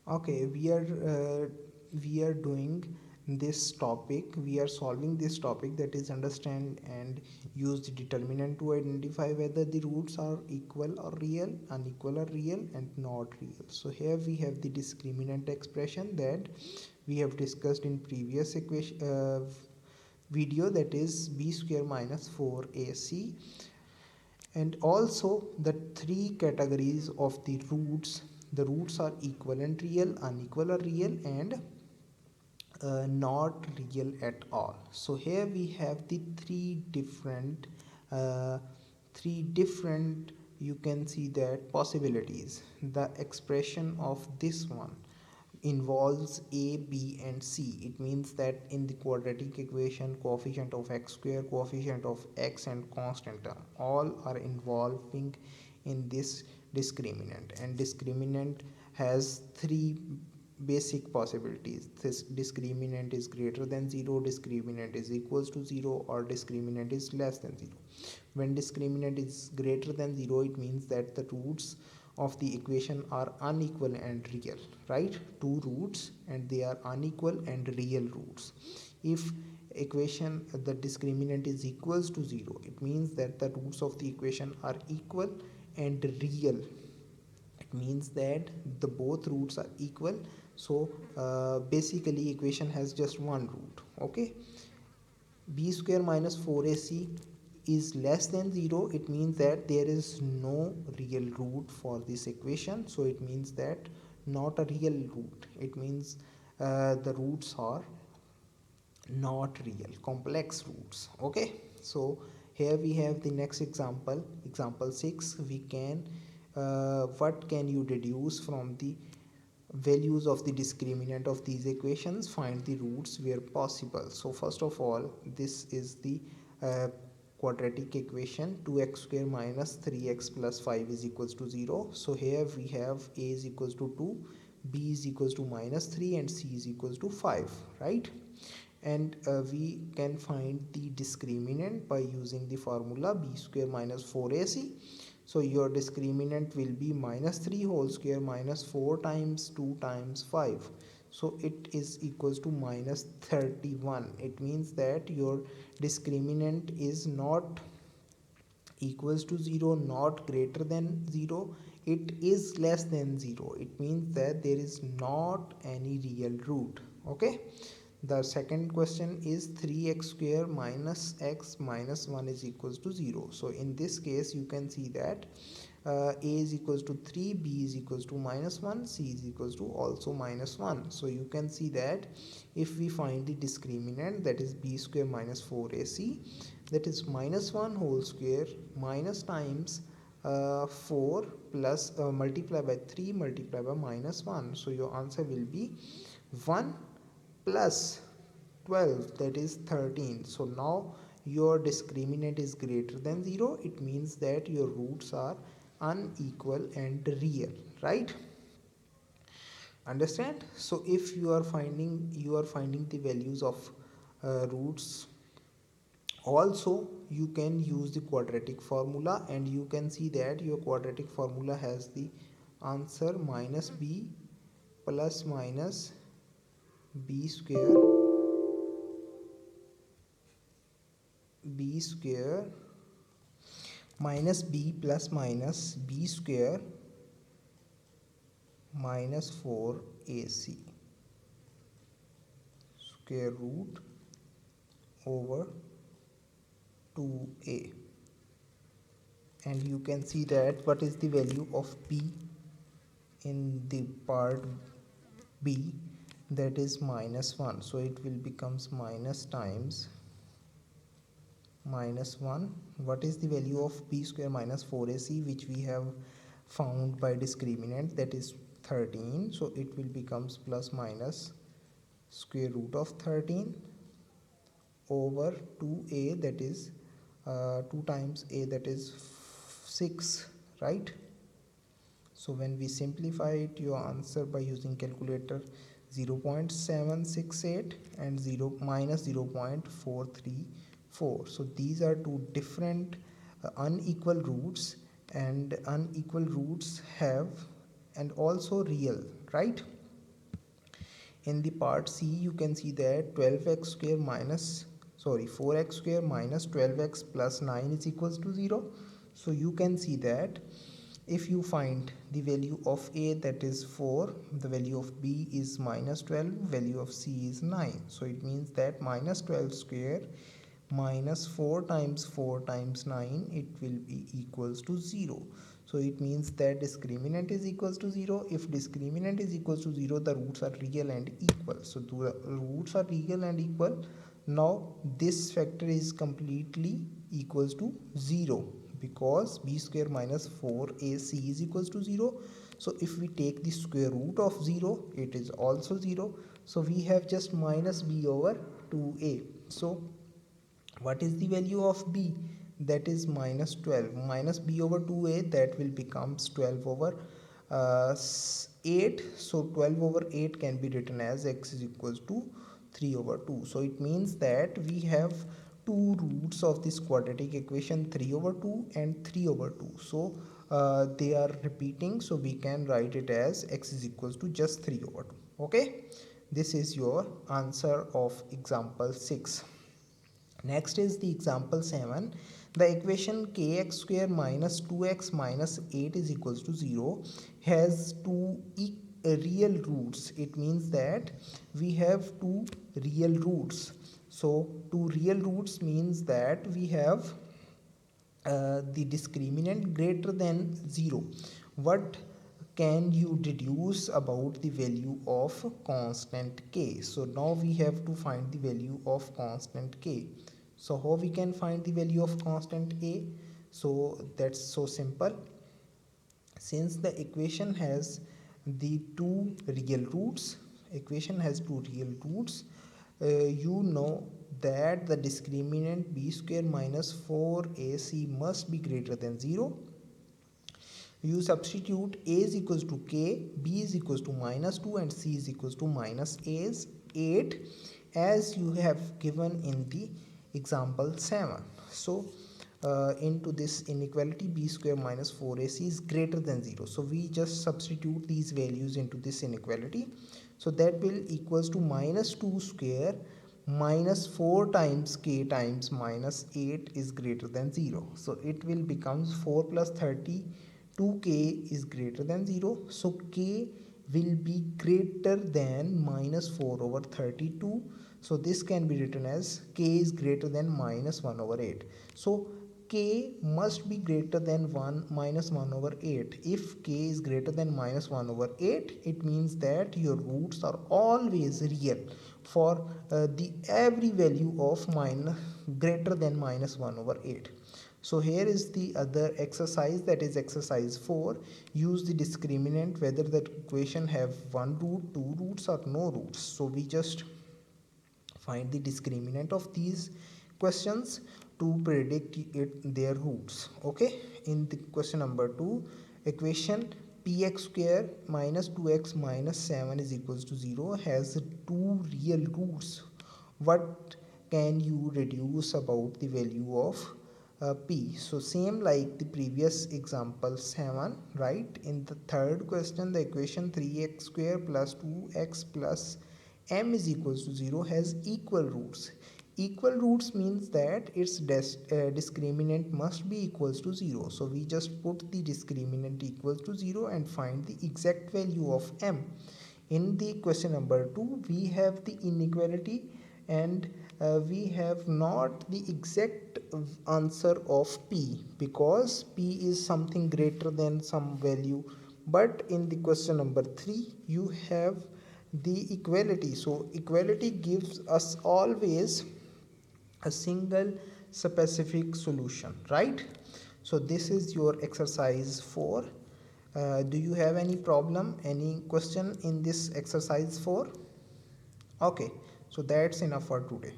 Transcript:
Okay, we are doing this topic. We are solving this topic, that is understand and use the determinant to identify whether the roots are equal or real, unequal or real, and not real. So here we have the discriminant expression that we have discussed in previous video, that is b square minus 4ac, and also the three categories of the roots. The roots are equal and real, unequal or real, and not real at all. So here we have the uh, three different, you can see that, possibilities. The expression of this one involves a, b and c. It means that in the quadratic equation, coefficient of x square, coefficient of x, and constant term all are involving in this discriminant, and discriminant has three basic possibilities. This discriminant is greater than 0, discriminant is equals to 0, or discriminant is less than 0. When discriminant is greater than 0, it means that the roots of the equation are unequal and real, right? Two roots and they are unequal and real roots. If equation the discriminant is equals to 0, it means that the roots of the equation are equal and real. It means that the both roots are equal. So basically equation has just one root. Okay, b square minus 4ac is less than 0. It means that there is no real root for this equation, so it means that not a real root. It means the roots are not real, complex roots. Okay, so here we have the next example, example 6. We can what can you deduce from the values of the discriminant of these equations? Find the roots where possible. So first of all, this is the uh, quadratic equation, 2x square minus 3x plus 5 is equals to 0. So here we have a is equals to 2, b is equals to minus 3, and c is equals to 5, right? And we can find the discriminant by using the formula b square minus 4ac. So your discriminant will be minus 3 whole square minus 4 times 2 times 5. So it is equals to minus 31. It means that your discriminant is not equals to 0, not greater than 0. It is less than 0. It means that there is not any real root. Okay, the second question is 3x square minus x minus 1 is equals to 0. So in this case you can see that a is equals to 3, b is equals to minus 1, c is equals to also minus 1. So you can see that if we find the discriminant, that is b square minus 4ac, that is minus 1 whole square minus times 4 plus multiply by 3 multiply by minus 1. So your answer will be 1 plus 12, that is 13. So now your discriminant is greater than 0. It means that your roots are unequal and real, right? Understand? So if you are finding the values of roots, also you can use the quadratic formula, and you can see that your quadratic formula has the answer minus b plus minus b square, b square minus b plus minus b square minus 4ac square root over 2a. And you can see that what is the value of b in the part b, that is minus 1. So it will becomes minus times minus 1. What is the value of b square minus 4ac, which we have found by discriminant, that is 13. So it will becomes plus minus square root of 13 over 2a, that is 2 times a, that is 6, right? So when we simplify it, your answer by using calculator, 0.768 and 0 minus 0.434. So these are two different unequal roots, and unequal roots have and also real, right? In the part C you can see that 12x square minus 4x square minus 12x plus 9 is equals to 0. So you can see that if you find the value of A, that is 4, the value of B is minus 12, value of C is 9. So it means that minus 12 square minus 4 times 9, it will be equals to 0. So it means that discriminant is equals to 0. If discriminant is equals to 0, the roots are real and equal. So the roots are real and equal. Now this factor is completely equals to 0, because b square minus 4ac is equals to 0. So if we take the square root of 0, it is also 0. So we have just minus b over 2a. So what is the value of b? That is minus 12. Minus b over 2a, that will becomes 12 over 8. So 12 over 8 can be written as x is equals to 3 over 2. So it means that we have two roots of this quadratic equation, 3 over 2 and 3 over 2. So they are repeating, so we can write it as x is equals to just 3 over 2. Okay, this is your answer of example 6. Next is the example 7. The equation kx square minus 2x minus 8 is equals to 0 has two real roots. It means that we have two real roots. So two real roots means that we have the discriminant greater than 0. What can you deduce about the value of constant k? So now we have to find the value of constant k. So how we can find the value of constant a? So that's so simple. Since the equation has the two real roots, you know that the discriminant b square minus 4ac must be greater than 0. You substitute a is equals to k, b is equals to minus 2 and c is equals to minus 8 as you have given in the example 7. So into this inequality, b square minus 4ac is greater than 0. So we just substitute these values into this inequality. So that will equals to minus 2 square minus 4 times k times minus 8 is greater than 0. So it will becomes 4 plus 30. 2k is greater than 0. So k will be greater than minus 4 over 32. So this can be written as k is greater than minus 1 over 8. So k must be greater than 1 minus 1 over 8. If k is greater than minus 1 over 8, it means that your roots are always real for the every value of greater than minus 1 over 8. So here is the other exercise, that is exercise 4. Use the discriminant whether that equation have one root, two roots or no roots. So we just find the discriminant of these questions to predict their roots. Okay, in the question number 2, equation px square minus 2x minus 7 is equals to 0 has two real roots. What can you reduce about the value of p? So same like the previous example 7, right? In the third question, the equation 3x square plus 2x plus m is equals to 0 has equal roots. Equal roots means that its discriminant must be equals to 0. So we just put the discriminant equals to 0 and find the exact value of m. In the question number 2, we have the inequality and we have not the exact answer of p, because p is something greater than some value. But in the question number 3, you have the equality. So equality gives us always a single specific solution, right? So this is your exercise 4. Do you have any problem, any question in this exercise 4? Okay, so that's enough for today.